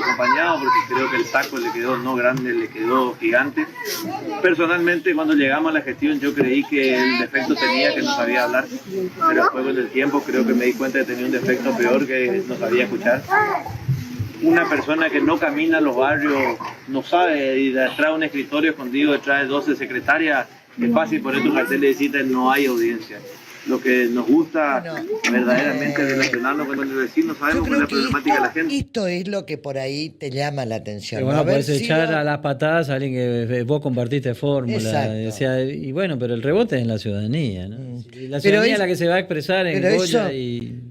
acompañado porque creo que el saco le quedó no grande, le quedó gigante. Personalmente, cuando llegamos a la gestión, yo creí que el defecto tenía que no sabía hablar, pero después con el tiempo creo que me di cuenta de que tenía un defecto peor, que no sabía escuchar. Una persona que no camina a los barrios, no sabe, y detrás de un escritorio escondido, detrás de 12 secretarias, es fácil poner tu cartel y decirte no hay audiencia. Lo que nos gusta verdaderamente es relacionarnos con el vecino, sabemos cuál es la problemática de la gente. Esto es lo que por ahí te llama la atención. Pero bueno, podés echar a las patadas a alguien que vos compartiste fórmula. Y bueno, pero el rebote es en la ciudadanía, ¿no? La ciudadanía es la que se va a expresar en Goya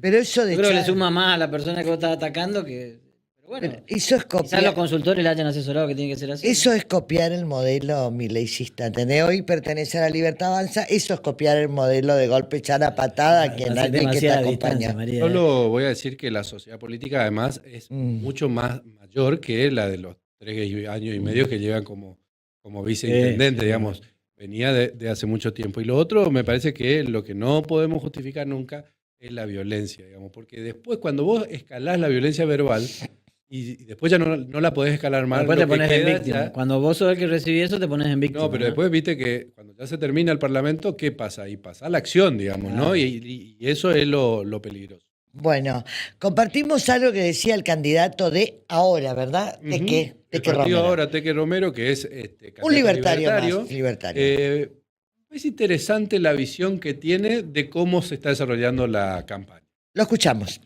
pero eso de yo creo que le suma más a la persona que vos estás atacando que... Bueno, eso es copiar. Quizás los consultores le hayan asesorado que tiene que ser así. Eso es copiar el modelo mileicista. ¿Entendés? Hoy pertenece a la Libertad Avanza. Eso es copiar el modelo de golpe, echar a patada a quien alguien que te acompaña. Solo voy a decir que la sociedad política además es mucho más mayor que la de los 3 años y medio que llevan como viceintendente, digamos. Venía de hace mucho tiempo. Y lo otro, me parece que lo que no podemos justificar nunca es la violencia, digamos. Porque después, cuando vos escalás la violencia verbal... Y después ya no la podés escalar más. Después te pones en víctima. Cuando vos sos el que recibí eso, te pones en víctima. No, pero después viste que cuando ya se termina el Parlamento, ¿qué pasa? Y pasa la acción, digamos, ¿no? Y eso es lo peligroso. Bueno, compartimos algo que decía el candidato de ahora, ¿verdad? Teque Romero. Ahora, Teque Romero, que es un libertario. Es interesante la visión que tiene de cómo se está desarrollando la campaña. Lo escuchamos.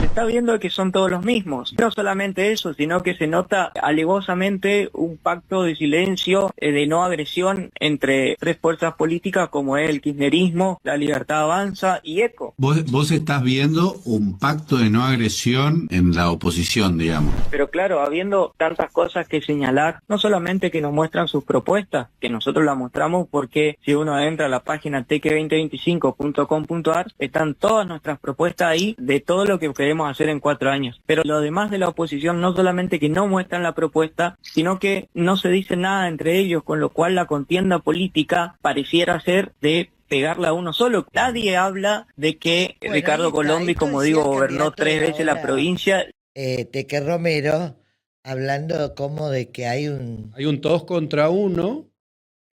Está viendo que son todos los mismos. No solamente eso, sino que se nota alevosamente un pacto de silencio, de no agresión entre tres fuerzas políticas como es el kirchnerismo, la Libertad Avanza y ECO. Vos estás viendo un pacto de no agresión en la oposición, digamos. Pero claro, habiendo tantas cosas que señalar, no solamente que nos muestran sus propuestas, que nosotros las mostramos porque si uno entra a la página teque2025.com.ar, están todas nuestras propuestas ahí de todo lo que queremos hacer en 4 años. Pero lo demás de la oposición no solamente que no muestran la propuesta, sino que no se dice nada entre ellos, con lo cual la contienda política pareciera ser de pegarla a uno solo. Nadie habla de que Ricardo Colombi, como digo, gobernó 3 veces la provincia. Teque Romero hablando como de que hay un todos contra uno,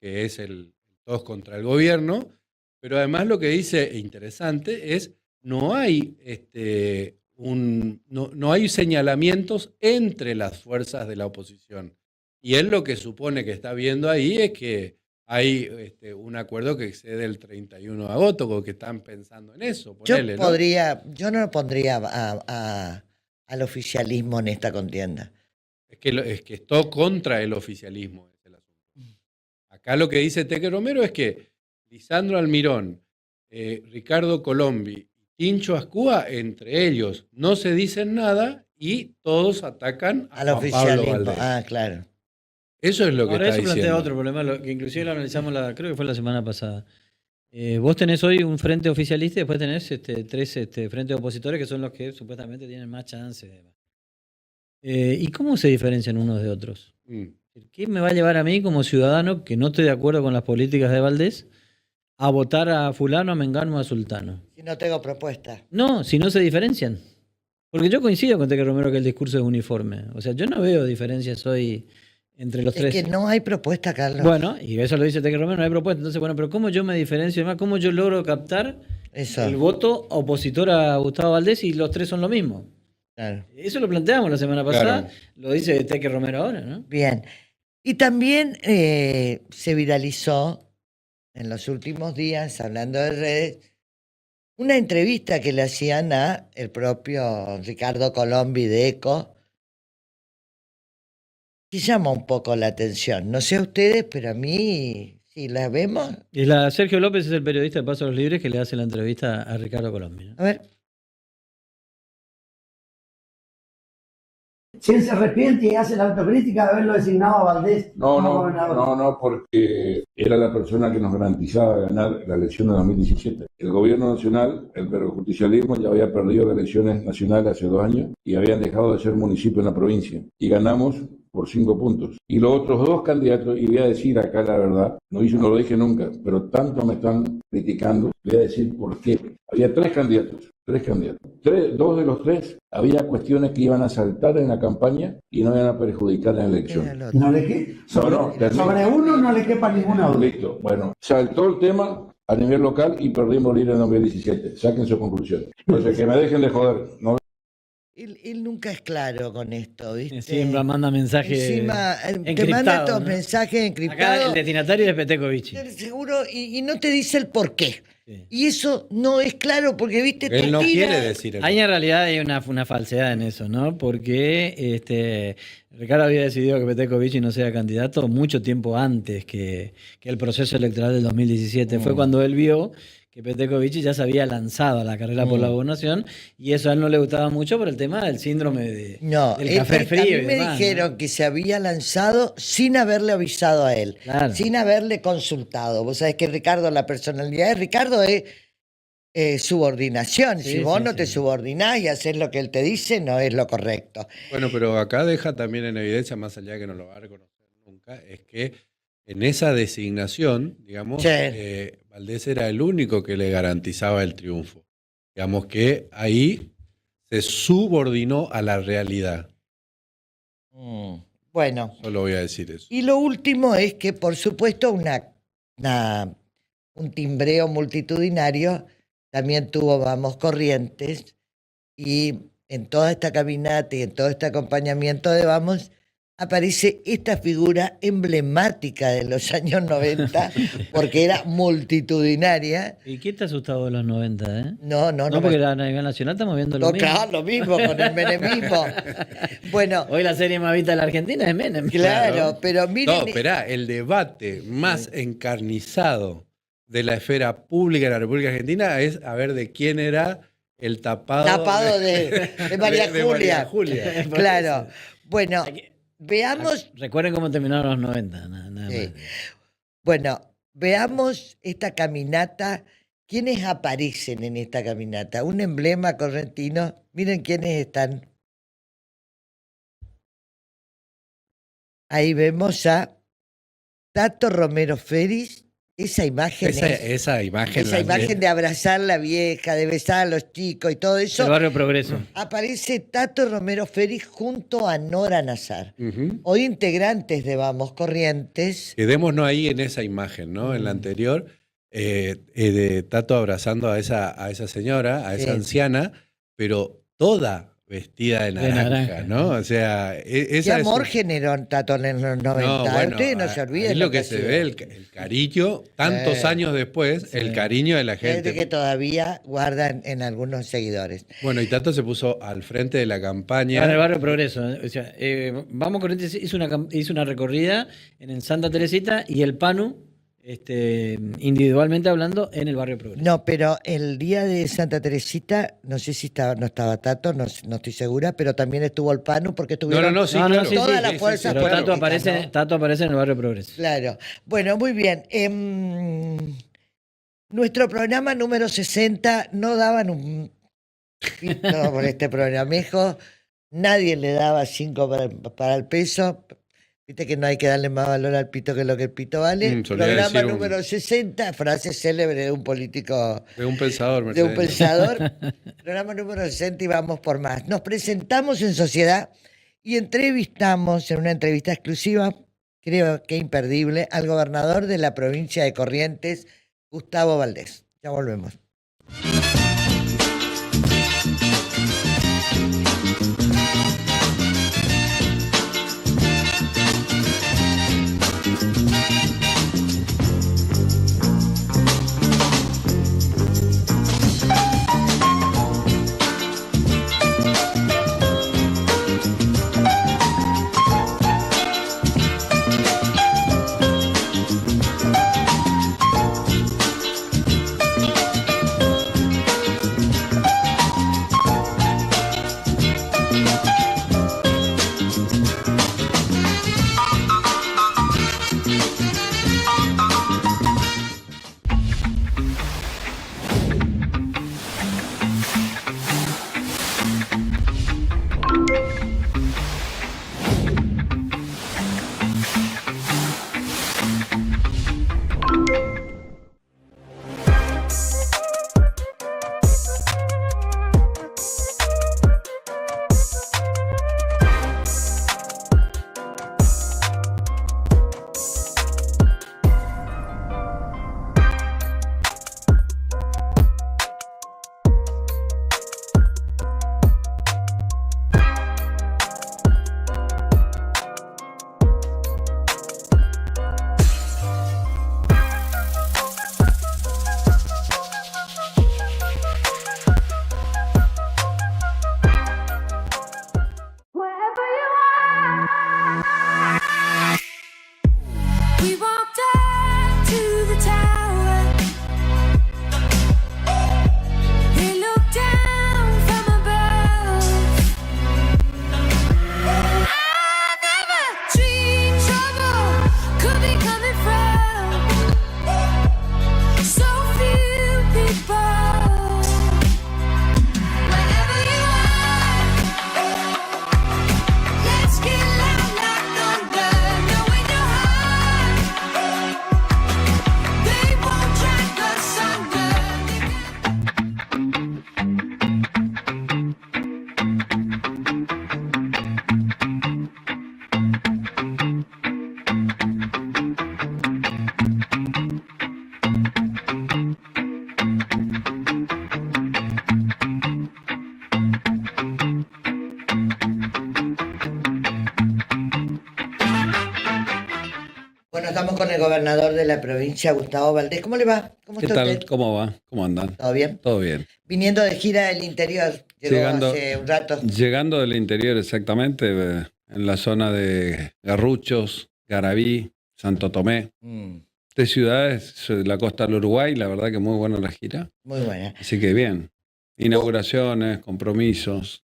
que es el todos contra el gobierno, pero además lo que dice interesante es no hay no hay señalamientos entre las fuerzas de la oposición. Y él lo que supone que está viendo ahí es que hay un acuerdo que excede el 31 de agosto, como que están pensando en eso. Ponele, yo no lo pondría al oficialismo en esta contienda. Es que es todo contra el oficialismo. Es el asunto. Acá lo que dice Teque Romero es que Lisandro Almirón, Ricardo Colombi, Tincho Ascúa, entre ellos no se dicen nada y todos atacan al oficialismo. Claro. Eso es lo que está diciendo. Eso plantea otro problema, que inclusive lo analizamos, creo que fue la semana pasada. Vos tenés hoy un frente oficialista y después tenés 3 frentes opositores que son los que supuestamente tienen más chance. ¿Y cómo se diferencian unos de otros? ¿Qué me va a llevar a mí como ciudadano que no estoy de acuerdo con las políticas de Valdés a votar a fulano, a mengano o a sultano? Si no tengo propuesta. No, si no se diferencian. Porque yo coincido con Teque Romero que el discurso es uniforme. O sea, yo no veo diferencias hoy entre los tres. Es que no hay propuesta, Carlos. Bueno, y eso lo dice Teque Romero, no hay propuesta. Entonces, bueno, pero ¿cómo yo me diferencio más? ¿Cómo yo logro captar el voto opositor a Gustavo Valdés y los tres son lo mismo? Claro. Eso lo planteamos la semana pasada, lo dice Teque Romero ahora, ¿no? Bien. Y también se viralizó en los últimos días, hablando de redes, una entrevista que le hacían a el propio Ricardo Colombi de ECO, que llama un poco la atención. No sé a ustedes, pero a mí, si la vemos... Y Sergio López es el periodista de Paso a los Libres que le hace la entrevista a Ricardo Colombi, ¿no? A ver. Si él se arrepiente y hace la autocrítica de haberlo designado a Valdés como gobernador. No, porque era la persona que nos garantizaba ganar la elección de 2017. El gobierno nacional, el justicialismo, ya había perdido las elecciones nacionales hace 2 años y habían dejado de ser municipio en la provincia. Y ganamos por 5 puntos. Y los otros 2 candidatos, y voy a decir acá la verdad, no lo dije nunca, pero tanto me están criticando, voy a decir por qué. Había 3 candidatos. 2 de los 3 había cuestiones que iban a saltar en la campaña y no iban a perjudicar en la elección. No le que... sobre uno no le quepa ninguna duda. Listo. Bueno, saltó el tema a nivel local y perdimos el INE en 2017. Saquen su conclusión. Entonces, que me dejen de joder. No. Él nunca es claro con esto, ¿viste? Siempre manda mensajes Encima, te manda estos mensajes encriptados. Acá el destinatario es Petekovic. Seguro, y no te dice el por qué. Sí. Y eso no es claro porque, viste, él no quiere decir eso. Ahí en realidad hay una falsedad en eso, ¿no? Porque Ricardo había decidido que Petekovic no sea candidato mucho tiempo antes que el proceso electoral del 2017. Fue cuando él vio que Petekovic ya se había lanzado a la carrera por la gobernación y eso a él no le gustaba mucho por el tema del síndrome del café frío. A mí me dijeron que se había lanzado sin haberle avisado a él, sin haberle consultado. Vos sabés que Ricardo, la personalidad de Ricardo es subordinación. Si vos no te subordinás y haces lo que él te dice, no es lo correcto. Bueno, pero acá deja también en evidencia, más allá de que no lo va a reconocer nunca, es que en esa designación, digamos, Valdés era el único que le garantizaba el triunfo. Digamos que ahí se subordinó a la realidad. Bueno. Solo voy a decir eso. Y lo último es que, por supuesto, un timbreo multitudinario también tuvo Vamos Corrientes, y en toda esta caminata y en todo este acompañamiento de Vamos aparece esta figura emblemática de los años 90, porque era multitudinaria. ¿Y quién te ha asustado de los 90, eh? No, porque a nivel nacional estamos viendo lo mismo. Claro, lo mismo, con el menemismo. Bueno, hoy la serie más vista de la Argentina es Menem. Claro, pero miren... No, esperá, el debate más encarnizado de la esfera pública de la República Argentina es a ver de quién era el tapado de María Julia. Claro. Bueno, veamos... Recuerden cómo terminaron los 90. Nada más. Bueno, veamos esta caminata. ¿Quiénes aparecen en esta caminata? Un emblema correntino. Miren quiénes están. Ahí vemos a Tato Romero Feris. Esa imagen de abrazar a la vieja, de besar a los chicos y todo eso. El barrio Progreso. Aparece Tato Romero Feris junto a Nora Nazar. Hoy integrantes de Vamos Corrientes. Quedémonos ahí en esa imagen, ¿no? En la anterior, de Tato abrazando a esa señora, a esa anciana, pero toda vestida de naranja, ¿no? O sea, ¿Qué amor generó Tato en los 90? No, bueno, ustedes no se olviden. Es lo que se ve, el cariño, tantos años después, el cariño de la gente. Que todavía guardan en algunos seguidores. Bueno, y Tato se puso al frente de la campaña. En el barrio Progreso. O sea, Vamos Corrientes hizo una recorrida en Santa Teresita y el PANU, individualmente hablando, en el barrio Progreso. No, pero el día de Santa Teresita, no sé si no estaba Tato, no estoy segura, pero también estuvo el PANU porque estuvieron todas las fuerzas políticas. Tato aparece en el barrio Progreso. Claro. Bueno, muy bien. Nuestro programa número 60 no daban un pito por este programejo. Nadie le daba 5 para el peso. Viste que no hay que darle más valor al pito que lo que el pito vale. Programa número 60, frase célebre de un político. De un pensador, Mercedes. De un pensador. Programa número 60 y vamos por más. Nos presentamos en sociedad y entrevistamos en una entrevista exclusiva, creo que imperdible, al gobernador de la provincia de Corrientes, Gustavo Valdés. Ya volvemos. estamos con el gobernador de la provincia, Gustavo Valdés. ¿Cómo le va? ¿Cómo ¿Qué está tal? usted? ¿Cómo va? ¿Cómo andan? ¿Todo bien? Todo bien. Viniendo de gira del interior, llegó hace un rato. Llegando del interior exactamente, en la zona de Garruchos, Garabí, Santo Tomé. Tres ciudades de la costa del Uruguay, la verdad que muy buena la gira. Muy buena. Así que bien. Inauguraciones, compromisos.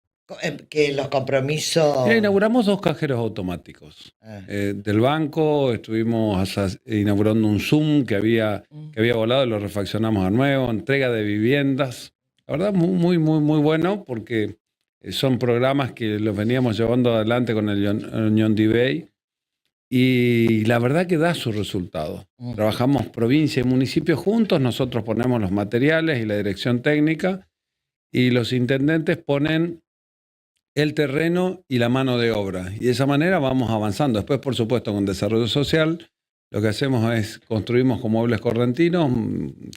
Que los compromisos... Mira, inauguramos 2 cajeros automáticos. Del banco estuvimos inaugurando un Zoom que había volado y lo refaccionamos a nuevo. Entrega de viviendas. La verdad, muy bueno porque son programas que los veníamos llevando adelante con el Unión Bay y la verdad que da su resultado. Trabajamos provincia y municipio juntos, nosotros ponemos los materiales y la dirección técnica y los intendentes ponen el terreno y la mano de obra. Y de esa manera vamos avanzando. Después, por supuesto, con desarrollo social, lo que hacemos es construimos con muebles correntinos,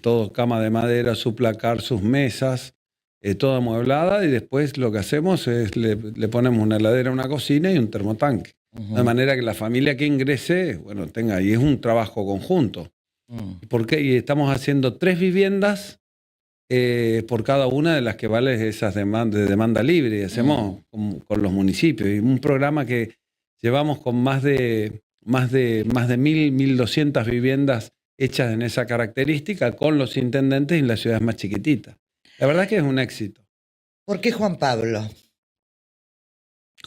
todo cama de madera, su placar, sus mesas, toda amueblada, y después lo que hacemos es le ponemos una heladera, una cocina y un termotanque. De manera que la familia que ingrese, bueno, tenga, y es un trabajo conjunto. Y estamos haciendo 3 viviendas por cada una de las que vale esas de demanda libre. Y hacemos con los municipios. Y un programa que llevamos con más de 1.200 viviendas hechas en esa característica con los intendentes en las ciudades más chiquititas. La verdad que es un éxito. ¿Por qué Juan Pablo?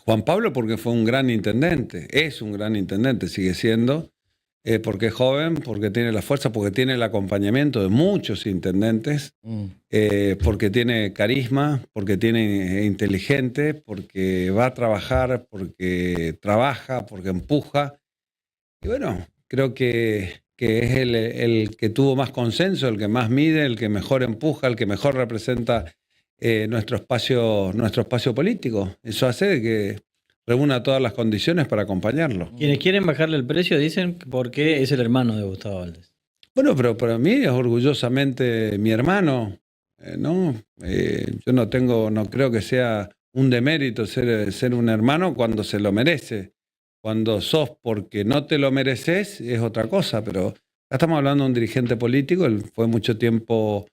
Juan Pablo porque fue un gran intendente, es un gran intendente, sigue siendo, porque es joven, porque tiene la fuerza, porque tiene el acompañamiento de muchos intendentes, porque tiene carisma, porque tiene inteligente, porque va a trabajar, porque trabaja, porque empuja. Y bueno, creo que es el que tuvo más consenso, el que más mide, el que mejor empuja, el que mejor representa nuestro espacio político. Eso hace que reúna todas las condiciones para acompaño. Quienes quieren bajarle el precio dicen porque es el hermano de Gustavo Valdés. Bueno, pero para mí es orgullosamente mi hermano, ¿no? Yo no creo que sea un demérito ser un hermano cuando se lo merece. Cuando sos porque no te lo mereces es otra cosa, pero acá estamos hablando de un dirigente político, él fue mucho tiempo...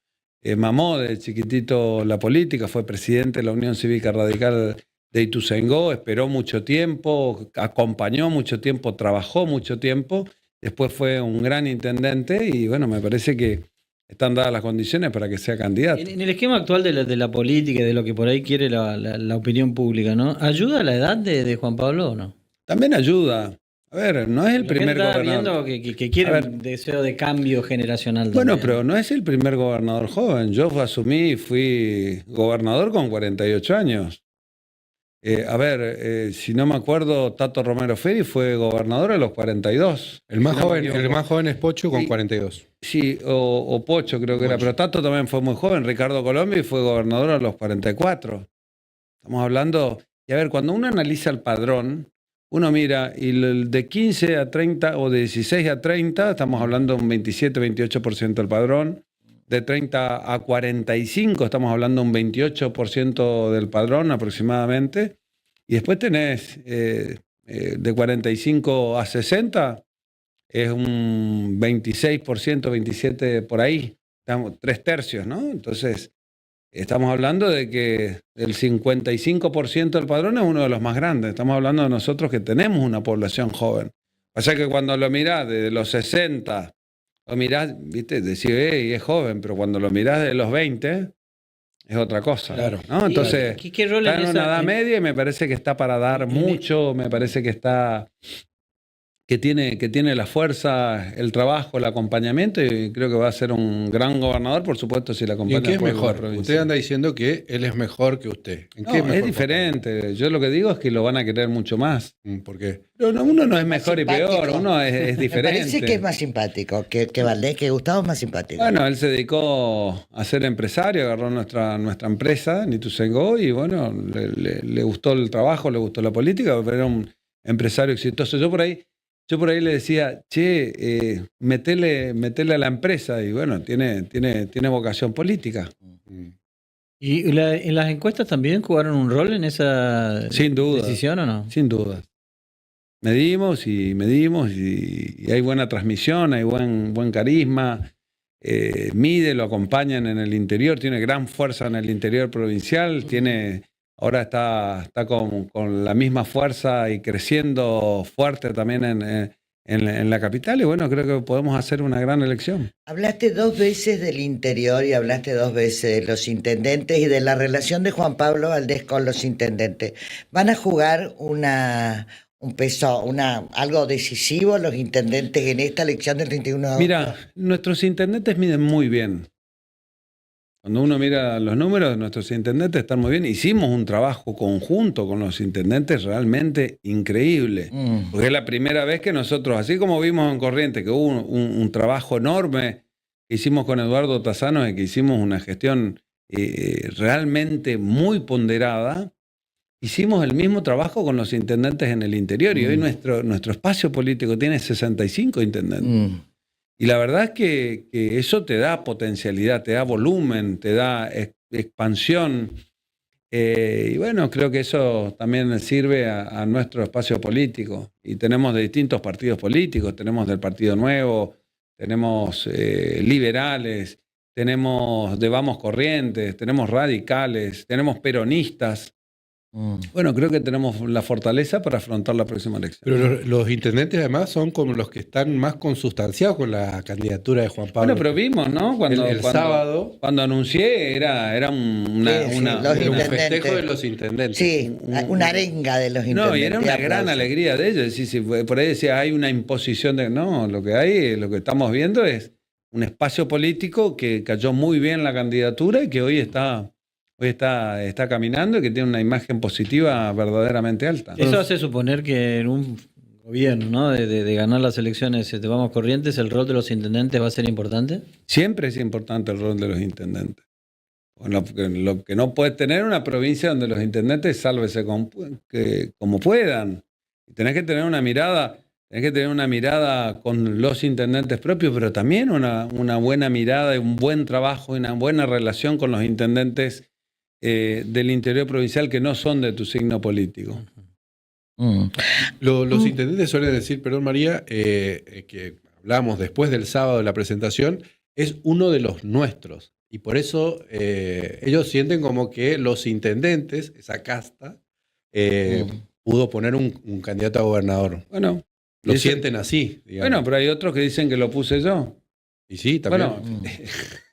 mamó de chiquitito la política, fue presidente de la Unión Cívica Radical de Ituzaingó, esperó mucho tiempo, acompañó mucho tiempo, trabajó mucho tiempo, después fue un gran intendente y bueno, me parece que están dadas las condiciones para que sea candidato. En el esquema actual de la política y de lo que por ahí quiere la opinión pública, ¿no? ¿Ayuda la edad de Juan Pablo o no? También ayuda. A ver, no es el primer gobernador. Viendo que quiere un deseo de cambio generacional. Bueno, también. pero no es el primer gobernador joven. Yo asumí y fui gobernador con 48 años. Si no me acuerdo, Tato Romero Feri fue gobernador a los 42. El más joven es Pocho con 42. Sí, o Pocho creo que era, pero Tato también fue muy joven. Ricardo Colombi fue gobernador a los 44. Estamos hablando, y a ver, cuando uno analiza el padrón, uno mira, y de 15 a 30 o de 16 a 30, estamos hablando de un 27-28% del padrón. De 30 a 45, estamos hablando de un 28% del padrón aproximadamente. Y después tenés de 45 a 60, es un 26%, 27% por ahí. Estamos 3/3, ¿no? Entonces, estamos hablando de que el 55% del padrón es uno de los más grandes. Estamos hablando de nosotros que tenemos una población joven. O sea que cuando lo mirás desde los 60, lo mirás, viste, decís, y es joven, pero cuando lo mirás de los 20, es otra cosa. Claro. ¿no? Entonces, ¿Qué rol está en una edad media y me parece que está para dar mucho, me parece que está... Que tiene la fuerza, el trabajo, el acompañamiento, y creo que va a ser un gran gobernador, por supuesto, si la acompaña. ¿Y en qué es mejor? Usted anda diciendo que él es mejor que usted. ¿En qué es mejor? Es diferente. Yo lo que digo es que lo van a querer mucho más. ¿Por qué? Pero uno no es mejor y peor, uno es diferente. Me parece que es más simpático, que Valdés, que Gustavo es más simpático. Bueno, él se dedicó a ser empresario, agarró nuestra empresa, Ituzaingó, y bueno, le gustó el trabajo, le gustó la política, pero era un empresario exitoso. Yo por ahí le decía, metele a la empresa, y bueno, tiene vocación política. ¿Y en las encuestas también jugaron un rol en esa Sin duda, decisión o no? Sin duda. medimos y hay buena transmisión, hay buen carisma. Mide, lo acompañan en el interior, tiene gran fuerza en el interior provincial, ahora está con la misma fuerza y creciendo fuerte también en la capital, y bueno, creo que podemos hacer una gran elección. Hablaste 2 veces del interior y hablaste 2 veces de los intendentes y de la relación de Juan Pablo Valdés con los intendentes. ¿Van a jugar algo decisivo los intendentes en esta elección del 31 de agosto? Mira, nuestros intendentes miden muy bien. Cuando uno mira los números, nuestros intendentes están muy bien. Hicimos un trabajo conjunto con los intendentes realmente increíble. Porque es la primera vez que nosotros, así como vimos en Corrientes, que hubo un trabajo enorme que hicimos con Eduardo Tassano y que hicimos una gestión realmente muy ponderada, hicimos el mismo trabajo con los intendentes en el interior. Y hoy nuestro espacio político tiene 65 intendentes. Y la verdad es que eso te da potencialidad, te da volumen, te da expansión. Y bueno, creo que eso también sirve a nuestro espacio político. Y tenemos de distintos partidos políticos, tenemos del Partido Nuevo, tenemos liberales, tenemos de Vamos Corrientes, tenemos radicales, tenemos peronistas. Bueno, creo que tenemos la fortaleza para afrontar la próxima elección. Pero los intendentes además son como los que están más consustanciados con la candidatura de Juan Pablo. Bueno, pero vimos, ¿no? El sábado. Cuando anuncié era un festejo de los intendentes. Sí, una arenga de los intendentes. No, y era una gran alegría de ellos. Si por ahí decía, hay una imposición de... No, lo que estamos viendo es un espacio político que cayó muy bien la candidatura y que hoy está caminando y que tiene una imagen positiva verdaderamente alta. Eso hace suponer que en un gobierno, ¿no? de ganar las elecciones de Vamos Corrientes, ¿el rol de los intendentes va a ser importante? Siempre es importante el rol de los intendentes. Lo que no puede tener una provincia donde los intendentes sálvese como puedan. Tenés que tener una mirada con los intendentes propios, pero también una buena mirada y un buen trabajo y una buena relación con los intendentes del interior provincial que no son de tu signo político. Los intendentes suelen decir, perdón María, que hablamos después del sábado de la presentación, es uno de los nuestros. Y por eso ellos sienten como que los intendentes, esa casta, pudo poner un candidato a gobernador. Bueno, lo sienten así, digamos. Bueno, pero hay otros que dicen que lo puse yo. Y sí, también. Bueno,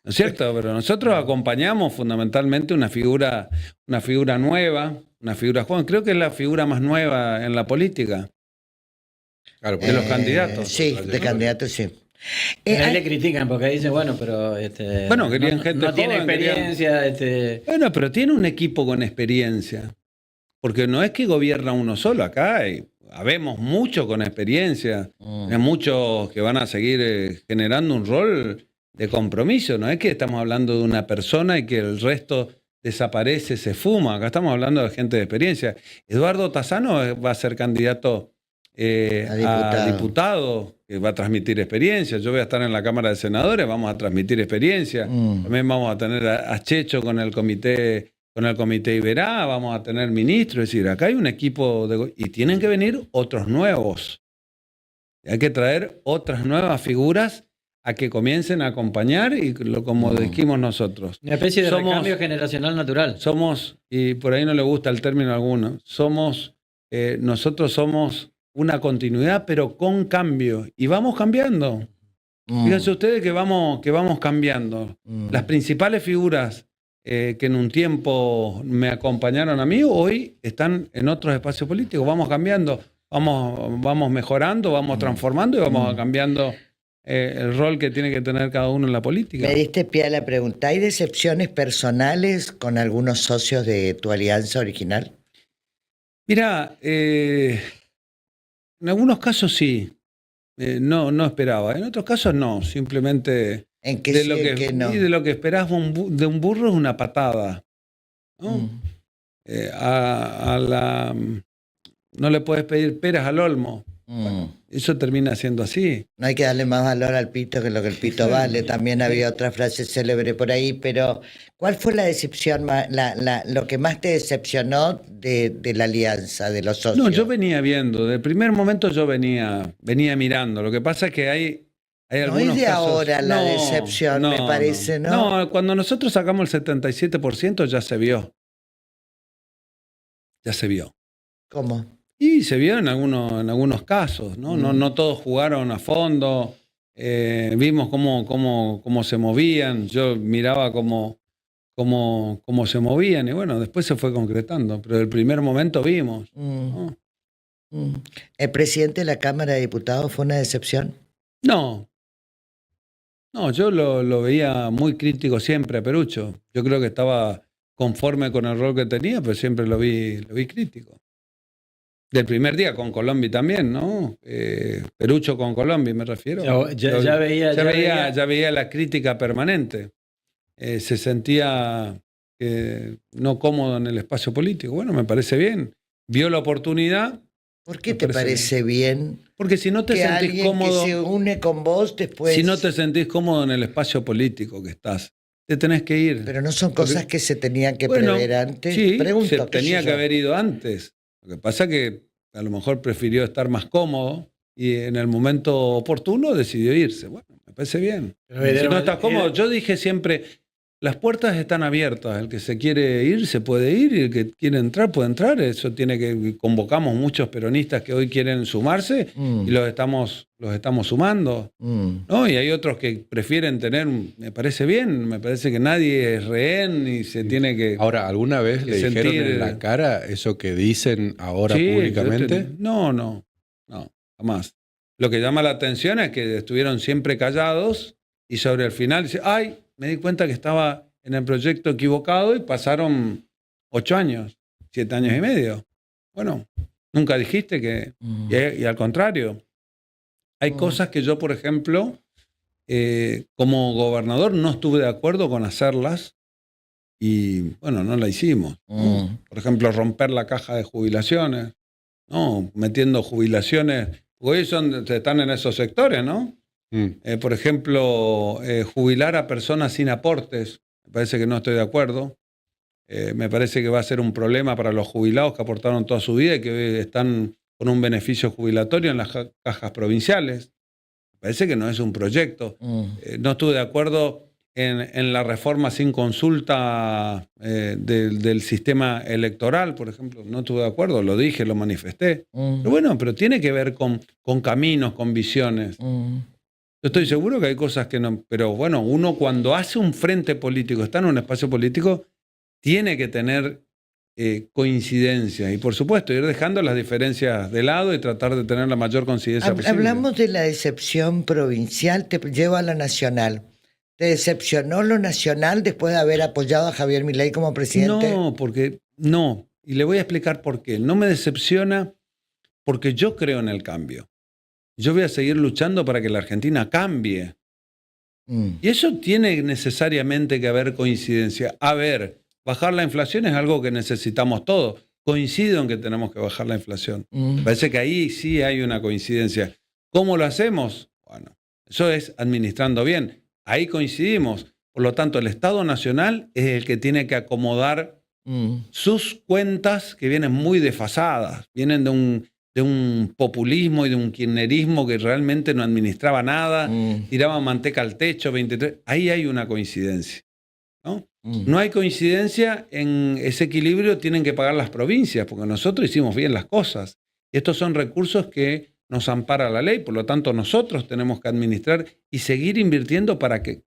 ¿no es cierto? Pero nosotros acompañamos fundamentalmente una figura nueva, una figura joven. Creo que es la figura más nueva en la política. Claro, de los candidatos. Sí, de candidatos, sí. Ahí le critican porque dicen, bueno, pero querían gente no tiene joven, experiencia. Bueno, pero tiene un equipo con experiencia. Porque no es que gobierna uno solo acá. Habemos muchos con experiencia. Hay muchos que van a seguir generando un rol de compromiso. No es que estamos hablando de una persona y que el resto desaparece, se fuma. Acá estamos hablando de gente de experiencia. Eduardo Tassano va a ser candidato a diputado, que va a transmitir experiencia. Yo voy a estar en la Cámara de Senadores, vamos a transmitir experiencia. También vamos a tener a Checho con el comité Iberá, vamos a tener ministros. Es decir, acá hay un equipo y tienen que venir otros nuevos. Hay que traer otras nuevas figuras a que comiencen a acompañar y como dijimos nosotros. Una especie de recambio generacional natural. Y por ahí no le gusta el término a alguno, nosotros somos una continuidad, pero con cambio. Y vamos cambiando. Fíjense ustedes que vamos cambiando. Las principales figuras que en un tiempo me acompañaron a mí, hoy están en otros espacios políticos. Vamos cambiando, vamos mejorando, vamos transformando y vamos cambiando el rol que tiene que tener cada uno en la política. Me diste pie a la pregunta. ¿Hay decepciones personales con algunos socios de tu alianza original? Mira, en algunos casos sí. No esperaba. En otros casos no. Simplemente ¿En qué no? de lo que esperás de un burro es una patada, ¿no? No le puedes pedir peras al olmo. Eso termina siendo así. No hay que darle más valor al pito que lo que el pito vale. También había otra frase célebre por ahí, pero ¿cuál fue la decepción, lo que más te decepcionó de la alianza, de los socios? No, yo venía viendo, del primer momento yo venía mirando. Lo que pasa es que hay algunos no es de casos... ahora la decepción, me parece, ¿no? No, cuando nosotros sacamos el 77% ya se vio. Ya se vio. ¿Cómo? Y se vio en algunos casos, ¿no? No todos jugaron a fondo. Vimos cómo se movían. Yo miraba cómo se movían y bueno, después se fue concretando. Pero el primer momento vimos. ¿No? ¿El presidente de la Cámara de Diputados fue una decepción? No, yo lo veía muy crítico siempre a Perucho. Yo creo que estaba conforme con el rol que tenía, pero siempre lo vi crítico. Del primer día con Colombi también, ¿no? Perucho con Colombi, me refiero. Ya veía la crítica permanente. Se sentía no cómodo en el espacio político. Bueno, me parece bien. Vio la oportunidad. ¿Por qué te parece bien? Porque si no te sentís cómodo, que se une con vos después... Si no te sentís cómodo en el espacio político que estás, te tenés que ir. Pero no son cosas que se tenían que prever antes. Sí, se tenía que haber ido antes. Lo que pasa es que a lo mejor prefirió estar más cómodo y en el momento oportuno decidió irse. Bueno, me parece bien. Si no estás cómodo, yo dije siempre, las puertas están abiertas. El que se quiere ir se puede ir y el que quiere entrar puede entrar. Eso convocamos muchos peronistas que hoy quieren sumarse y los estamos sumando. ¿No? Y hay otros que prefieren tener, me parece bien, me parece que nadie es rehén y se tiene que... Ahora, ¿alguna vez le dijeron en la cara eso que dicen ahora públicamente? No, jamás. Lo que llama la atención es que estuvieron siempre callados y sobre el final dice, ¡ay! Me di cuenta que estaba en el proyecto equivocado y pasaron 8 años, 7 años y medio. Bueno, nunca dijiste que... Y al contrario, hay cosas que yo, por ejemplo, como gobernador no estuve de acuerdo con hacerlas y, bueno, no la hicimos. Por ejemplo, romper la caja de jubilaciones, ¿no? Metiendo jubilaciones, porque hoy están en esos sectores, ¿no? Por ejemplo, jubilar a personas sin aportes, me parece que no estoy de acuerdo. Me parece que va a ser un problema para los jubilados que aportaron toda su vida y que hoy están con un beneficio jubilatorio en las cajas provinciales. Me parece que no es un proyecto. No estuve de acuerdo en la reforma sin consulta del sistema electoral, por ejemplo. No estuve de acuerdo, lo dije, lo manifesté. Pero bueno, pero tiene que ver con caminos, con visiones. Yo estoy seguro que hay cosas que no... Pero bueno, uno cuando hace un frente político, está en un espacio político, tiene que tener coincidencia. Y por supuesto, ir dejando las diferencias de lado y tratar de tener la mayor coincidencia posible. Hablamos de la decepción provincial, te llevo a la nacional. ¿Te decepcionó lo nacional después de haber apoyado a Javier Milei como presidente? No, porque no. Y le voy a explicar por qué. No me decepciona porque yo creo en el cambio. Yo voy a seguir luchando para que la Argentina cambie. Y eso tiene necesariamente que haber coincidencia. A ver, bajar la inflación es algo que necesitamos todos. Coincido en que tenemos que bajar la inflación. Parece que ahí sí hay una coincidencia. ¿Cómo lo hacemos? Bueno, eso es administrando bien. Ahí coincidimos. Por lo tanto, el Estado Nacional es el que tiene que acomodar sus cuentas que vienen muy desfasadas. Vienen de un populismo y de un kirchnerismo que realmente no administraba nada, tiraba manteca al techo, 23. Ahí hay una coincidencia, ¿no? No hay coincidencia en ese equilibrio, tienen que pagar las provincias, porque nosotros hicimos bien las cosas. Estos son recursos que nos ampara la ley, por lo tanto nosotros tenemos que administrar y seguir invirtiendo para que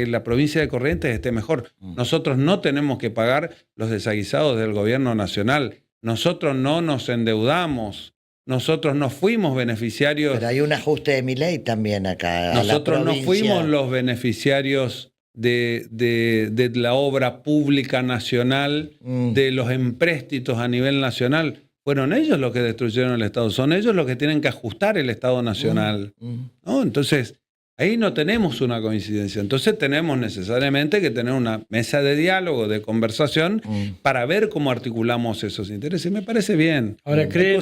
la provincia de Corrientes esté mejor. Nosotros no tenemos que pagar los desaguisados del gobierno nacional. Nosotros no nos endeudamos. Nosotros no fuimos beneficiarios. Pero hay un ajuste de mi ley también acá. Nosotros no fuimos los beneficiarios de la obra pública nacional, de los empréstitos a nivel nacional. Fueron ellos los que destruyeron el Estado. Son ellos los que tienen que ajustar el Estado nacional. ¿No? Entonces, Ahí no tenemos una coincidencia. Entonces tenemos necesariamente que tener una mesa de diálogo, de conversación, para ver cómo articulamos esos intereses. Me parece bien. Ahora, ¿cree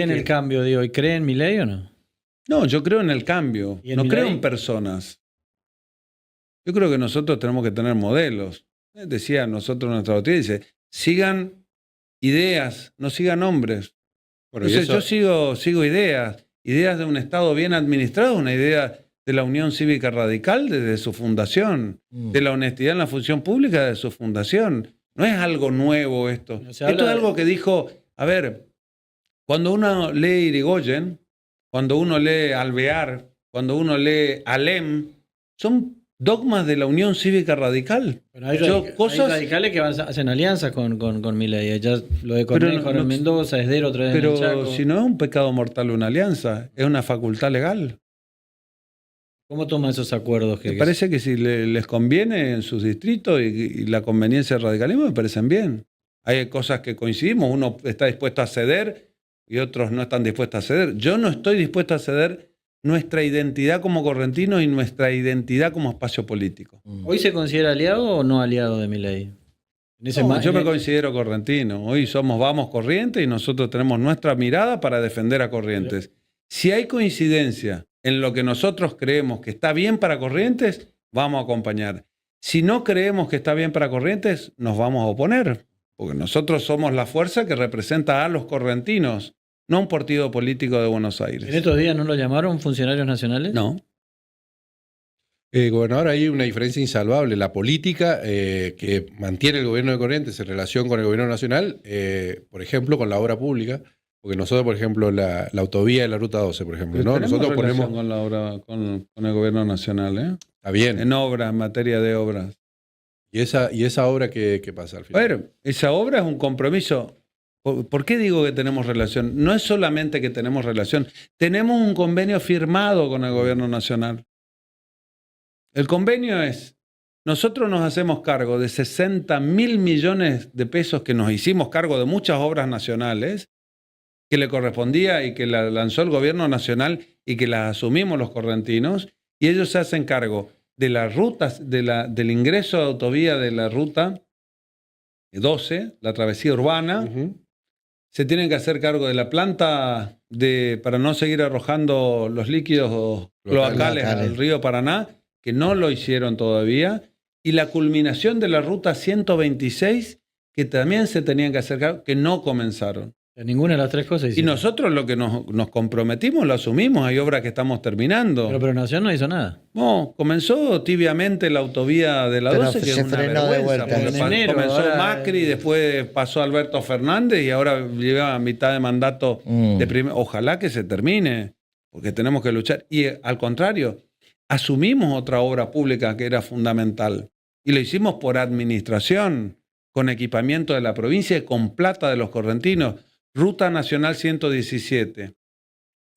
en el cambio de hoy? ¿Cree en Milei o no? No, yo creo en el cambio. ¿Y en No creo Milei? en personas. Yo creo que nosotros tenemos que tener modelos. Decía nosotros, nuestra doctrina dice, sigan ideas, no sigan hombres. Bueno, y Entonces eso- yo sigo ideas de un Estado bien administrado, una idea de la Unión Cívica Radical desde su fundación, de la honestidad en la función pública desde su fundación. No es algo nuevo esto. No, se Esto habla es de- algo que dijo, a ver, cuando uno lee Irigoyen, cuando uno lee Alvear, cuando uno lee Alem, son dogmas de la Unión Cívica Radical. Pero hay, Yo, hay radicales que hacen alianzas con Milei. Ya lo de Cornejo en Mendoza, Esdero otra vez en el Pero Chaco. si no es un pecado mortal una alianza, es una facultad legal. ¿Cómo toma esos acuerdos? Me parece que si les conviene en sus distritos y la conveniencia del radicalismo me parecen bien. Hay cosas que coincidimos, uno está dispuesto a ceder y otros no están dispuestos a ceder. Yo no estoy dispuesto a ceder nuestra identidad como correntinos y nuestra identidad como espacio político. ¿Hoy se considera aliado o no aliado de Milei? No, yo me considero correntino. Hoy vamos Corrientes y nosotros tenemos nuestra mirada para defender a Corrientes. Si hay coincidencia en lo que nosotros creemos que está bien para Corrientes, vamos a acompañar. Si no creemos que está bien para Corrientes, nos vamos a oponer. Porque nosotros somos la fuerza que representa a los correntinos, no a un partido político de Buenos Aires. ¿En estos días no lo llamaron funcionarios nacionales? No. Gobernador, hay una diferencia insalvable. La política que mantiene el gobierno de Corrientes en relación con el gobierno nacional, por ejemplo, con la obra pública, porque nosotros, por ejemplo, la autovía de la Ruta 12, por ejemplo, ¿no? Nosotros ponemos con la obra, con el gobierno nacional, ¿eh? Está bien. En obras, en materia de obras. ¿Y esa obra qué pasa al final? A ver, esa obra es un compromiso. ¿Por qué digo que tenemos relación? No es solamente que tenemos relación, tenemos un convenio firmado con el gobierno nacional. El convenio es, nosotros nos hacemos cargo de 60.000 millones de pesos que nos hicimos cargo de muchas obras nacionales que le correspondía y que la lanzó el gobierno nacional y que las asumimos los correntinos, y ellos se hacen cargo de las rutas, del ingreso de autovía de la ruta 12, la travesía urbana. Se tienen que hacer cargo de la planta para no seguir arrojando los líquidos cloacales al río Paraná, que no lo hicieron todavía, y la culminación de la ruta 126, que también se tenían que hacer cargo, que no comenzaron. Ninguna de las tres cosas Y hicieron. nosotros lo que nos comprometimos lo asumimos, hay obras que estamos terminando. Pero Nación no hizo nada. No, comenzó tibiamente la autovía de la Pero 12, que se es una frenó de vergüenza, vuelta. porque En enero, comenzó ahora- Macri, después pasó Alberto Fernández y ahora lleva a mitad de mandato Ojalá que se termine, porque tenemos que luchar. Y al contrario, asumimos otra obra pública que era fundamental y lo hicimos por administración, con equipamiento de la provincia y con plata de los correntinos. Ruta Nacional 117.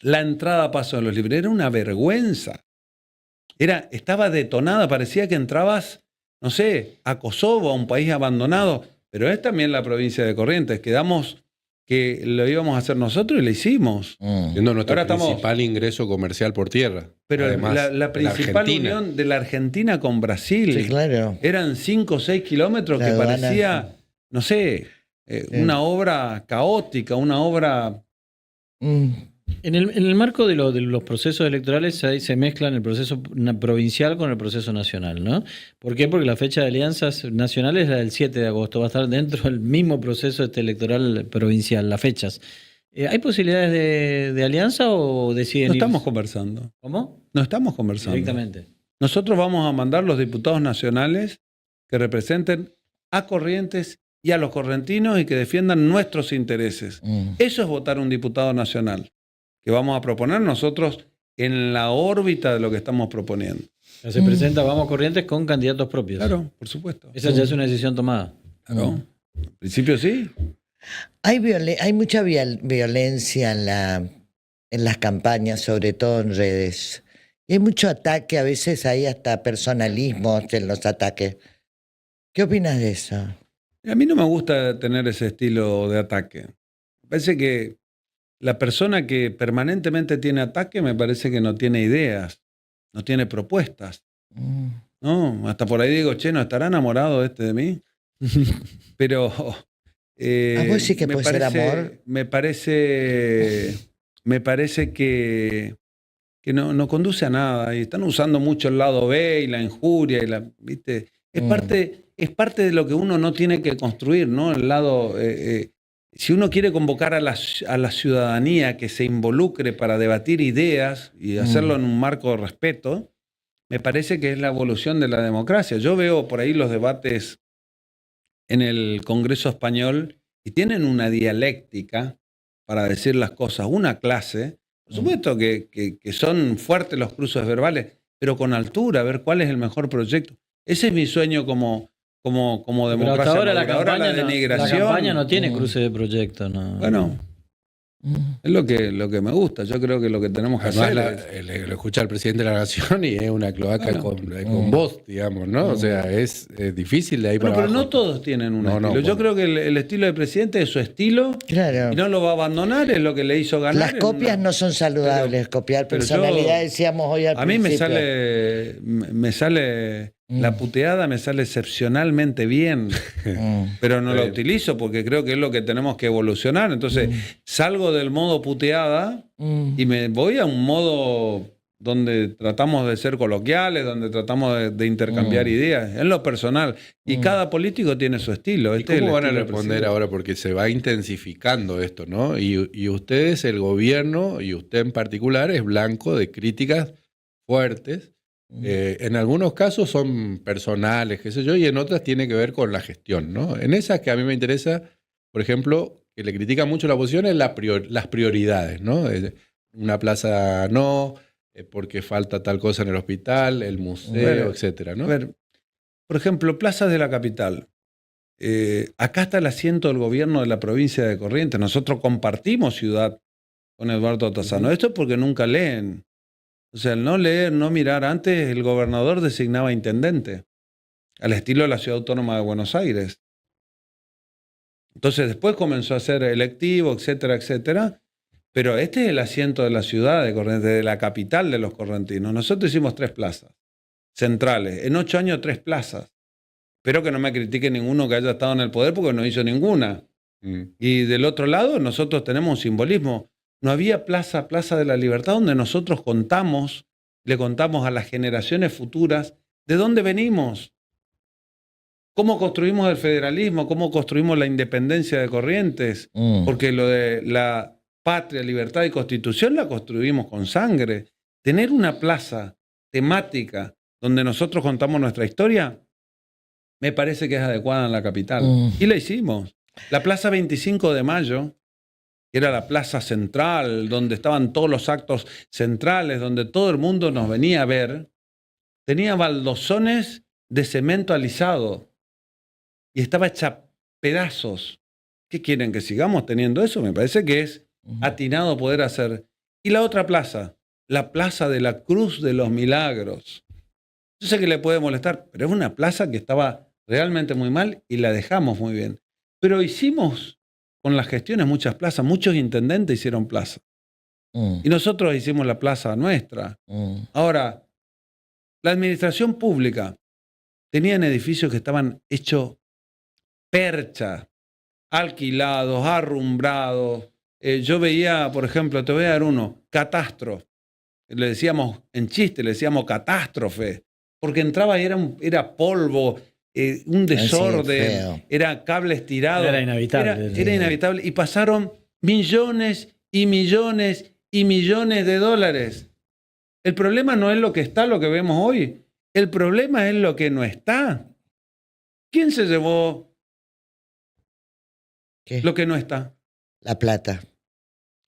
La entrada a Paso de los Libres era una vergüenza. Estaba detonada, parecía que entrabas, no sé, a Kosovo, a un país abandonado, pero es también la provincia de Corrientes. Quedamos que lo íbamos a hacer nosotros y lo hicimos. Siendo nuestro Ahora estamos- principal ingreso comercial por tierra. Pero Además, la principal Argentina. unión de la Argentina con Brasil Sí, claro. eran 5 o 6 kilómetros La que aduana, parecía, no sé, una obra caótica, una obra... En el marco de los procesos electorales ahí se mezclan el proceso provincial con el proceso nacional, ¿no? ¿Por qué? Porque la fecha de alianzas nacionales es la del 7 de agosto, va a estar dentro del mismo proceso electoral provincial, las fechas. ¿Hay posibilidades de alianza o deciden No ir- estamos conversando. ¿Cómo? No estamos conversando. Directamente. Nosotros vamos a mandar los diputados nacionales que representen a Corrientes y a los correntinos y que defiendan nuestros intereses. Eso es votar un diputado nacional, que vamos a proponer nosotros en la órbita de lo que estamos proponiendo. Se presenta Vamos Corrientes con candidatos propios. Claro, por supuesto. Esa ya es una decisión tomada. Claro. En principio sí. Hay mucha violencia en las campañas, sobre todo en redes. Y hay mucho ataque, a veces hay hasta personalismos en los ataques. ¿Qué opinas de eso? A mí no me gusta tener ese estilo de ataque. Me parece que la persona que permanentemente tiene ataque me parece que no tiene ideas. no tiene propuestas. ¿No? Hasta por ahí digo, che, ¿no estará enamorado de mí? Pero ¿A vos sí que puede ser amor? me parece que no conduce a nada. Y están usando mucho el lado B y la injuria. ¿Viste? Es parte de lo que uno no tiene que construir, ¿no? El lado... si uno quiere convocar a la ciudadanía que se involucre para debatir ideas y hacerlo en un marco de respeto, me parece que es la evolución de la democracia. Yo veo por ahí los debates en el Congreso español y tienen una dialéctica para decir las cosas, una clase. Por supuesto que son fuertes los cruces verbales, pero con altura, a ver cuál es el mejor proyecto. Ese es mi sueño como democracia. Pero hasta ahora la denigración. La campaña no tiene cruce de proyecto. No. Bueno, es lo que me gusta. Yo creo que lo que tenemos que hacer lo escucha el presidente de la Nación y es una cloaca con voz, digamos, ¿no? O sea, es difícil de ahí para pero abajo. no todos tienen un estilo. Yo creo que el estilo del presidente es su estilo. Claro. Y no lo va a abandonar, es lo que le hizo ganar. Las copias no son saludables, copiar personalidad, decíamos hoy al principio. A mí me sale la puteada, me sale excepcionalmente bien, pero no la utilizo porque creo que es lo que tenemos que evolucionar. Entonces salgo del modo puteada y me voy a un modo donde tratamos de ser coloquiales, donde tratamos de intercambiar ideas, en lo personal. Y cada político tiene su estilo. ¿Y cómo van a responder ahora? Porque se va intensificando esto, ¿no? Y ustedes, el gobierno, y usted en particular, es blanco de críticas fuertes. En algunos casos son personales, qué sé yo, y en otras tiene que ver con la gestión, ¿no? En esas que a mí me interesa, por ejemplo, que le critican mucho la oposición es las prioridades, ¿no? Una plaza no, porque falta tal cosa en el hospital, el museo, etcétera, ¿no? A ver, por ejemplo, plazas de la capital. Acá está el asiento del gobierno de la provincia de Corrientes. Nosotros compartimos ciudad con Eduardo Tazano. Esto es porque nunca leen. O sea, el no leer, no mirar. Antes el gobernador designaba intendente, al estilo de la Ciudad Autónoma de Buenos Aires. Entonces después comenzó a ser electivo, etcétera, etcétera. Pero este es el asiento de la ciudad de Corrientes, de la capital de los correntinos. Nosotros hicimos 3 plazas centrales. En 8 años 3 plazas. Espero que no me critique ninguno que haya estado en el poder porque no hizo ninguna. Y del otro lado nosotros tenemos un simbolismo. No había Plaza de la Libertad donde nosotros le contamos a las generaciones futuras de dónde venimos, cómo construimos el federalismo, cómo construimos la independencia de Corrientes, porque lo de la patria, libertad y constitución la construimos con sangre. Tener una plaza temática donde nosotros contamos nuestra historia, me parece que es adecuada en la capital. Y la hicimos. La Plaza 25 de Mayo, que era la plaza central, donde estaban todos los actos centrales, donde todo el mundo nos venía a ver, tenía baldosones de cemento alisado y estaba hecha pedazos. ¿Qué quieren, que sigamos teniendo eso? Me parece que es atinado poder hacer. Y la otra plaza, la Plaza de la Cruz de los Milagros. Yo sé que le puede molestar, pero es una plaza que estaba realmente muy mal y la dejamos muy bien. Pero hicimos con las gestiones muchas plazas, muchos intendentes hicieron plaza. Y nosotros hicimos la plaza nuestra. Ahora, la administración pública tenían edificios que estaban hechos percha, alquilados, arrumbrados. Yo veía, por ejemplo, te voy a dar uno, catastro. Le decíamos, en chiste, le decíamos catástrofe, porque entraba y era polvo, un desorden, era cables tirados. Era inhabitable. Era inhabitable. Y pasaron millones y millones y millones de dólares. El problema no es lo que está, lo que vemos hoy. El problema es lo que no está. ¿Quién se llevó lo que no está? La plata.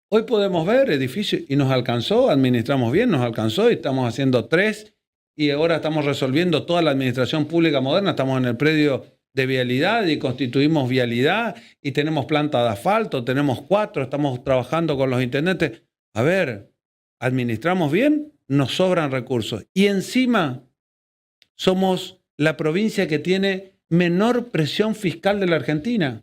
Hoy podemos ver edificios y nos alcanzó, administramos bien, nos alcanzó y estamos haciendo 3 y ahora estamos resolviendo toda la administración pública moderna. Estamos en el predio de vialidad y constituimos vialidad y tenemos planta de asfalto, tenemos 4, estamos trabajando con los intendentes. A ver, administramos bien, nos sobran recursos y encima somos la provincia que tiene menor presión fiscal de la Argentina.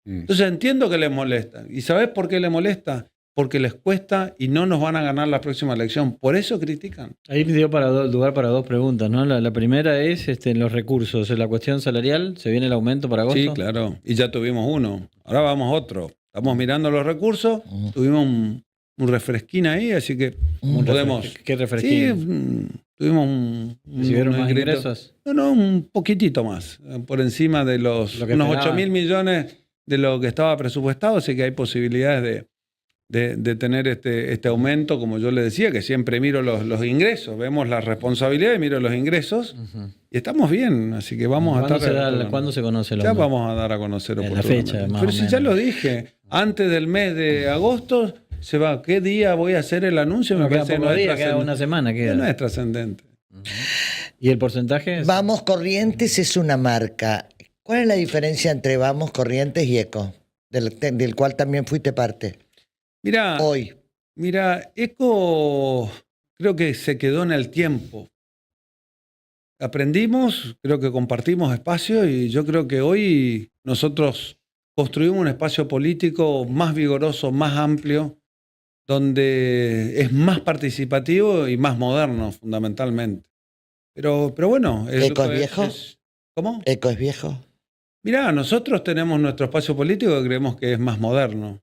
Entonces entiendo que les molesta. ¿Y sabés por qué le molesta? porque les cuesta y no nos van a ganar la próxima elección. Por eso critican. Ahí me dio lugar para dos preguntas, ¿no? La primera es los recursos, la cuestión salarial, ¿se viene el aumento para agosto? Sí, claro. Y ya tuvimos uno. Ahora vamos a otro. Estamos mirando los recursos. Tuvimos un refresquín ahí, así que podemos... ¿Qué refresquín? Sí, tuvimos un ¿Recibieron más ingresos? No, un poquitito más. Por encima de unos 8.000 millones de lo que estaba presupuestado, así que hay posibilidades de tener este aumento, como yo le decía, que siempre miro los ingresos, vemos la responsabilidad y miro los ingresos, y estamos bien, así que vamos a estar... ¿Cuándo se conoce el Ya aumento? vamos a dar a conocer la fecha, más Pero o si menos. ya lo dije, antes del mes de agosto se va. ¿Qué día voy a hacer el anuncio? Me parece que no es queda una semana. No es trascendente. ¿Y el porcentaje? Vamos Corrientes es una marca. ¿Cuál es la diferencia entre Vamos Corrientes y ECO, del cual también fuiste parte? Mira, ECO creo que se quedó en el tiempo. Aprendimos, creo que compartimos espacio y yo creo que hoy nosotros construimos un espacio político más vigoroso, más amplio, donde es más participativo y más moderno, fundamentalmente. Pero bueno... ¿ECO es viejo? ¿Cómo? ¿ECO es viejo? Mirá, nosotros tenemos nuestro espacio político que creemos que es más moderno.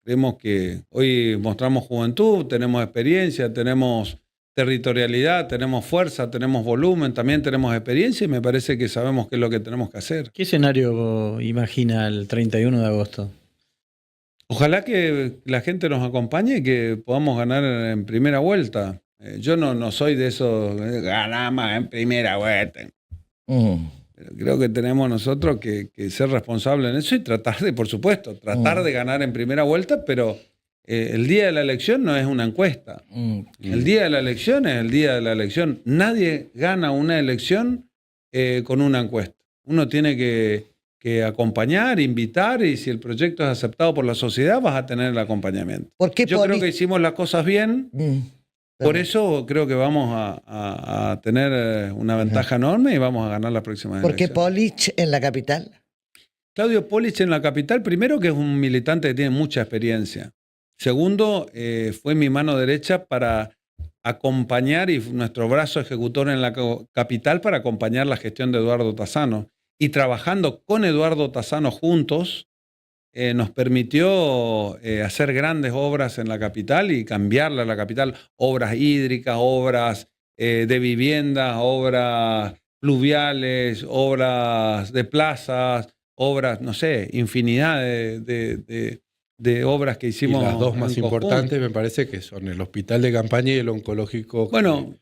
Creemos que hoy mostramos juventud, tenemos experiencia, tenemos territorialidad, tenemos fuerza, tenemos volumen, también tenemos experiencia y me parece que sabemos qué es lo que tenemos que hacer. ¿Qué escenario imagina el 31 de agosto? Ojalá que la gente nos acompañe y que podamos ganar en primera vuelta. Yo no soy de esos, ganamos en primera vuelta. Creo que tenemos nosotros que ser responsables en eso y tratar de, por supuesto, tratar de ganar en primera vuelta, pero el día de la elección no es una encuesta. El día de la elección es el día de la elección. Nadie gana una elección con una encuesta. Uno tiene que acompañar, invitar, y si el proyecto es aceptado por la sociedad, vas a tener el acompañamiento. Yo creo que hicimos las cosas bien. Por eso creo que vamos a tener una ventaja enorme y vamos a ganar la próxima elección. ¿Por qué Polich en la capital? Claudio Polich en la capital, primero que es un militante que tiene mucha experiencia. Segundo, fue mi mano derecha para acompañar y nuestro brazo ejecutor en la capital para acompañar la gestión de Eduardo Tassano. Y trabajando con Eduardo Tassano juntos, nos permitió hacer grandes obras en la capital y cambiarla a la capital. Obras hídricas, obras de viviendas, obras pluviales, obras de plazas, obras, no sé, infinidad de obras que hicimos. Y las dos más importantes me parece que son el hospital de campaña y el oncológico. Bueno,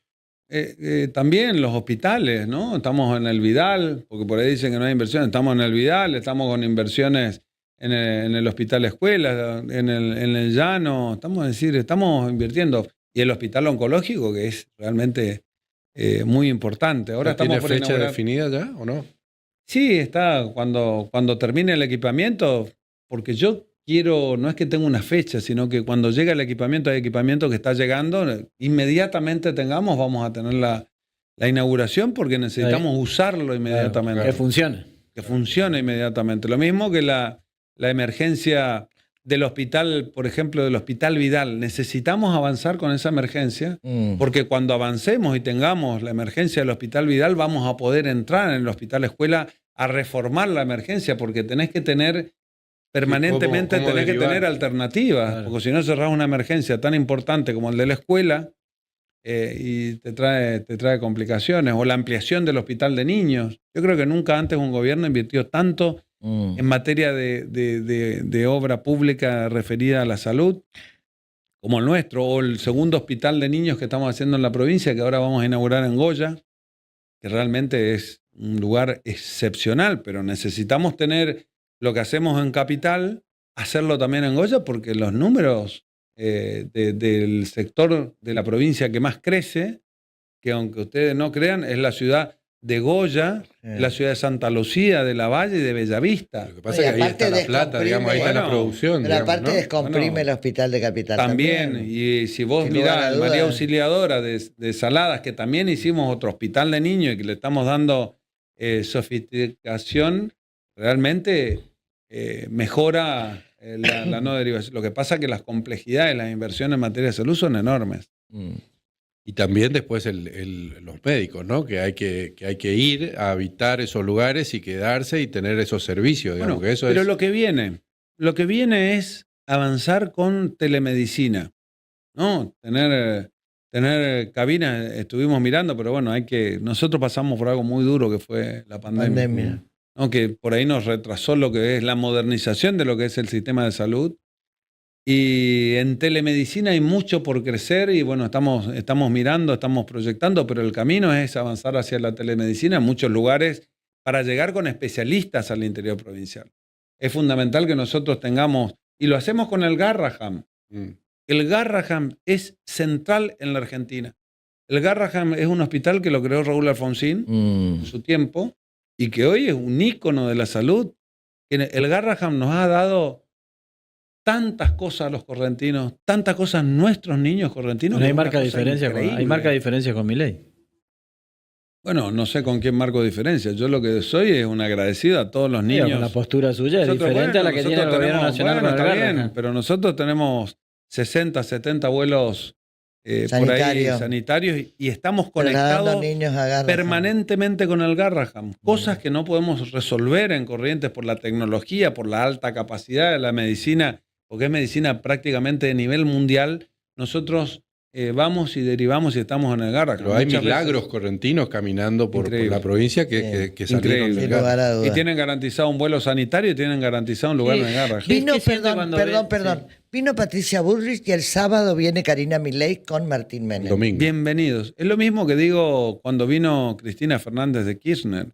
también los hospitales, ¿no? Estamos en el Vidal, porque por ahí dicen que no hay inversiones. Estamos en el Vidal, estamos con inversiones en el Hospital Escuela, en el Llano. Estamos invirtiendo. Y el hospital oncológico, que es realmente muy importante. Ahora estamos ¿Tiene fecha definida ya o no? Sí, está cuando termine el equipamiento, porque yo quiero, no es que tenga una fecha, sino que cuando llega el equipamiento, hay equipamiento que está llegando, inmediatamente vamos a tener la inauguración porque necesitamos usarlo inmediatamente. Claro. Que funcione. Que funcione inmediatamente. Lo mismo que la emergencia del hospital, por ejemplo, del Hospital Vidal. Necesitamos avanzar con esa emergencia porque cuando avancemos y tengamos la emergencia del Hospital Vidal, vamos a poder entrar en el Hospital Escuela a reformar la emergencia porque tenés que tener permanentemente tenés que tener alternativas, claro. Porque si no cerrás una emergencia tan importante como el de la escuela y te trae complicaciones. O la ampliación del hospital de niños. Yo creo que nunca antes un gobierno invirtió tanto en materia de obra pública referida a la salud como el nuestro. O el segundo hospital de niños que estamos haciendo en la provincia, que ahora vamos a inaugurar en Goya, que realmente es un lugar excepcional, pero necesitamos tener lo que hacemos en Capital, hacerlo también en Goya, porque los números del sector de la provincia que más crece, que aunque ustedes no crean, es la ciudad de Goya, la ciudad de Santa Lucía, de La Valle y de Bellavista. Lo que pasa es que ahí está la plata, digamos, ahí está la producción. Pero aparte descomprime el hospital de Capital también. Y si vos mirás María Auxiliadora de Saladas, que también hicimos otro hospital de niños y que le estamos dando sofisticación, realmente mejora la no derivación. Lo que pasa es que las complejidades, las inversiones en materia de salud son enormes. Y también después los médicos, ¿no? Que hay que ir a habitar esos lugares y quedarse y tener esos servicios. Digamos, Bueno, que eso pero es... lo que viene es avanzar con telemedicina, ¿no? Tener cabinas, estuvimos mirando, pero bueno, nosotros pasamos por algo muy duro que fue la pandemia. ¿No? Que por ahí nos retrasó lo que es la modernización de lo que es el sistema de salud. Y en telemedicina hay mucho por crecer y bueno, estamos mirando, estamos proyectando, pero el camino es avanzar hacia la telemedicina en muchos lugares para llegar con especialistas al interior provincial. Es fundamental que nosotros tengamos, y lo hacemos con el Garrahan. El Garrahan es central en la Argentina. El Garrahan es un hospital que lo creó Raúl Alfonsín en su tiempo y que hoy es un ícono de la salud. El Garrahan nos ha dado tantas cosas a los correntinos, tantas cosas a nuestros niños correntinos. No hay marca diferencia con Milei. Bueno, no sé con quién marco diferencia. Yo lo que soy es un agradecido a todos los niños. La postura suya es diferente a la que tiene el gobierno nacional. Bueno, está bien, pero nosotros tenemos 60, 70 vuelos por ahí sanitarios y estamos conectados permanentemente con el Garrahan. Cosas que no podemos resolver en Corrientes por la tecnología, por la alta capacidad de la medicina, porque es medicina prácticamente de nivel mundial. Nosotros vamos y derivamos y estamos en el Garrahan. Pero hay milagros correntinos caminando por la provincia que salieron del Garrahan. Y tienen garantizado un vuelo sanitario y tienen garantizado un lugar en el Garrahan. Perdón. Vino Patricia Bullrich y el sábado viene Karina Milei con Martín Menem. Domingo. Bienvenidos. Es lo mismo que digo cuando vino Cristina Fernández de Kirchner.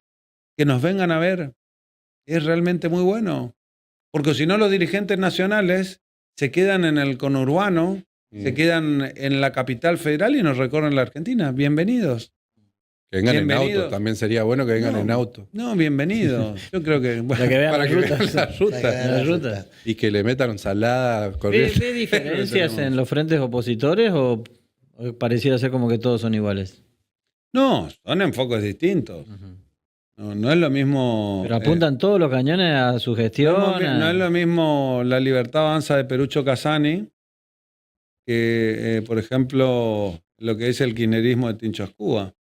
Que nos vengan a ver es realmente muy bueno. Porque si no, los dirigentes nacionales se quedan en el conurbano, se quedan en la capital federal y nos recorren la Argentina. Bienvenidos. Que vengan en auto, también sería bueno que vengan en auto. No, bienvenidos. Yo creo que... Bueno, para que vean la ruta. Y que le metan ensalada. ¿Ve diferencias en los frentes opositores o pareciera ser como que todos son iguales? No, son enfoques distintos. No es lo mismo... Pero apuntan todos los cañones a su gestión. No es lo mismo la Libertad Avanza de Perucho Casani que, por ejemplo, lo que es el kirchnerismo de Tincho Ascúa.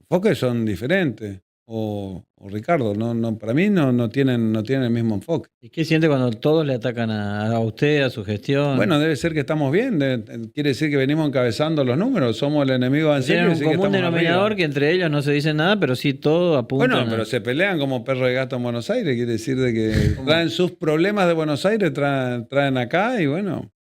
Enfoques son diferentes. O Ricardo, para mí no tienen el mismo enfoque. ¿Y qué siente cuando todos le atacan a usted, a su gestión? Bueno, debe ser que estamos bien. Quiere decir que venimos encabezando los números. Somos el enemigo en serio. Tienen un común denominador arriba. Que entre ellos no se dice nada, pero sí todo apunta. Bueno, pero se pelean como perro y gato en Buenos Aires. Quiere decir de que traen sus problemas de Buenos Aires, traen acá y bueno.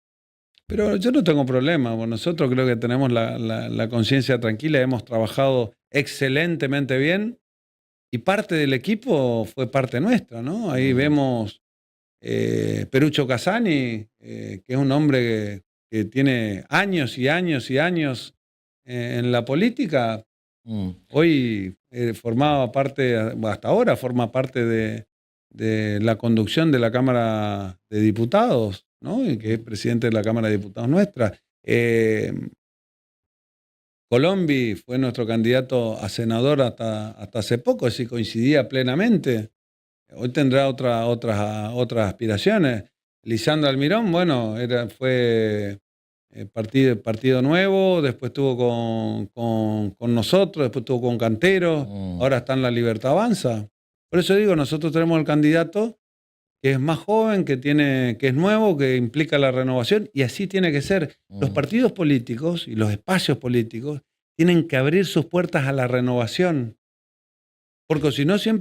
Pero yo no tengo problema. Nosotros creo que tenemos la conciencia tranquila. Hemos trabajado excelentemente bien. Y parte del equipo fue parte nuestra, ¿no? Ahí vemos Perucho Casani, que es un hombre que tiene años y años y años en la política. Hoy formaba parte, hasta ahora forma parte de la conducción de la Cámara de Diputados, ¿no? Y que es presidente de la Cámara de Diputados nuestra. Colombi fue nuestro candidato a senador hasta hace poco, así coincidía plenamente. Hoy tendrá otras aspiraciones. Lisandro Almirón, bueno, fue partido Nuevo, después estuvo con nosotros, después estuvo con Cantero, ahora está en la Libertad Avanza. Por eso digo, nosotros tenemos el candidato que es más joven, que es nuevo, que implica la renovación, y así tiene que ser. Los partidos políticos y los espacios políticos tienen que abrir sus puertas a la renovación, porque si no siempre